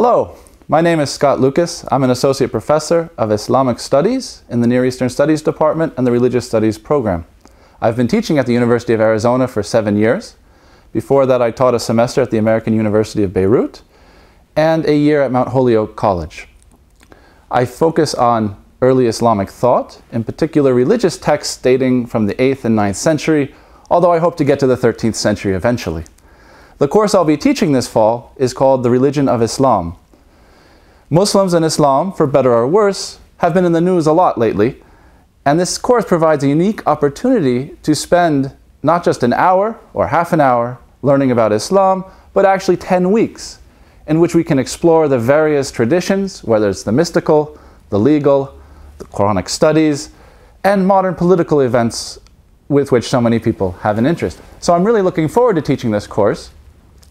Hello, my name is Scott Lucas. I'm an Associate Professor of Islamic Studies in the Near Eastern Studies Department and the Religious Studies program. I've been teaching at the University of Arizona for 7 years. Before that, I taught a semester at the American University of Beirut and a year at Mount Holyoke College. I focus on early Islamic thought, in particular religious texts dating from the 8th and 9th century, although I hope to get to the 13th century eventually. The course I'll be teaching this fall is called The Religion of Islam. Muslims and Islam, for better or worse, have been in the news a lot lately, and this course provides a unique opportunity to spend not just an hour or half an hour learning about Islam, but actually 10 weeks, in which we can explore the various traditions, whether it's the mystical, the legal, the Qur'anic studies, and modern political events with which so many people have an interest. So I'm really looking forward to teaching this course.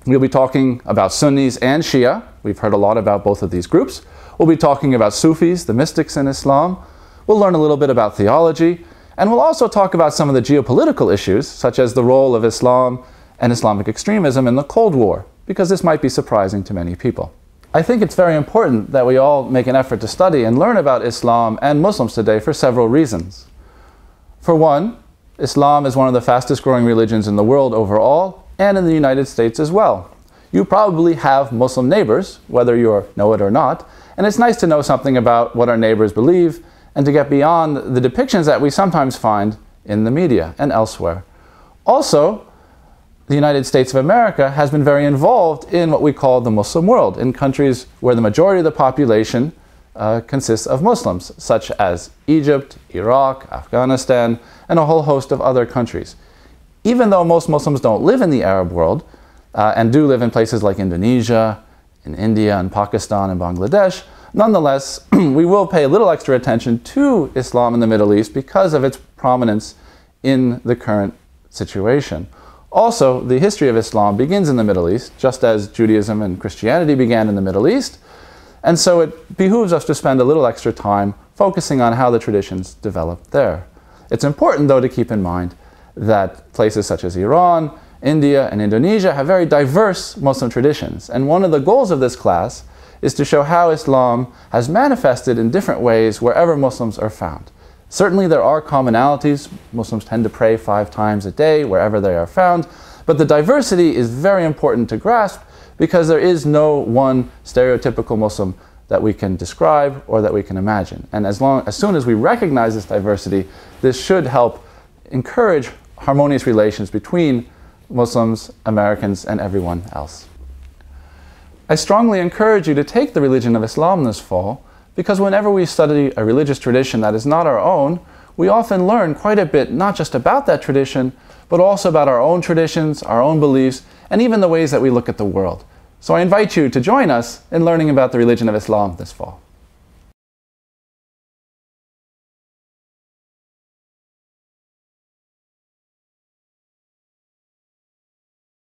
We'll be talking about Sunnis and Shia. We've heard a lot about both of these groups. We'll be talking about Sufis, the mystics in Islam. We'll learn a little bit about theology. And we'll also talk about some of the geopolitical issues, such as the role of Islam and Islamic extremism in the Cold War, because this might be surprising to many people. I think it's very important that we all make an effort to study and learn about Islam and Muslims today for several reasons. For one, Islam is one of the fastest growing religions in the world overall, and in the United States as well. You probably have Muslim neighbors, whether you know it or not, and it's nice to know something about what our neighbors believe and to get beyond the depictions that we sometimes find in the media and elsewhere. Also, the United States of America has been very involved in what we call the Muslim world, in countries where the majority of the population consists of Muslims, such as Egypt, Iraq, Afghanistan, and a whole host of other countries. Even though most Muslims don't live in the Arab world, and do live in places like Indonesia, in India, and Pakistan, and Bangladesh, nonetheless, we will pay a little extra attention to Islam in the Middle East because of its prominence in the current situation. Also, the history of Islam begins in the Middle East, just as Judaism and Christianity began in the Middle East, and so it behooves us to spend a little extra time focusing on how the traditions developed there. It's important, though, to keep in mind that places such as Iran, India, and Indonesia have very diverse Muslim traditions. And one of the goals of this class is to show how Islam has manifested in different ways wherever Muslims are found. Certainly there are commonalities. Muslims tend to pray 5 times a day wherever they are found. But the diversity is very important to grasp because there is no one stereotypical Muslim that we can describe or that we can imagine. And as soon as we recognize this diversity, this should help encourage harmonious relations between Muslims, Americans, and everyone else. I strongly encourage you to take the religion of Islam this fall, because whenever we study a religious tradition that is not our own, we often learn quite a bit, not just about that tradition, but also about our own traditions, our own beliefs, and even the ways that we look at the world. So I invite you to join us in learning about the religion of Islam this fall.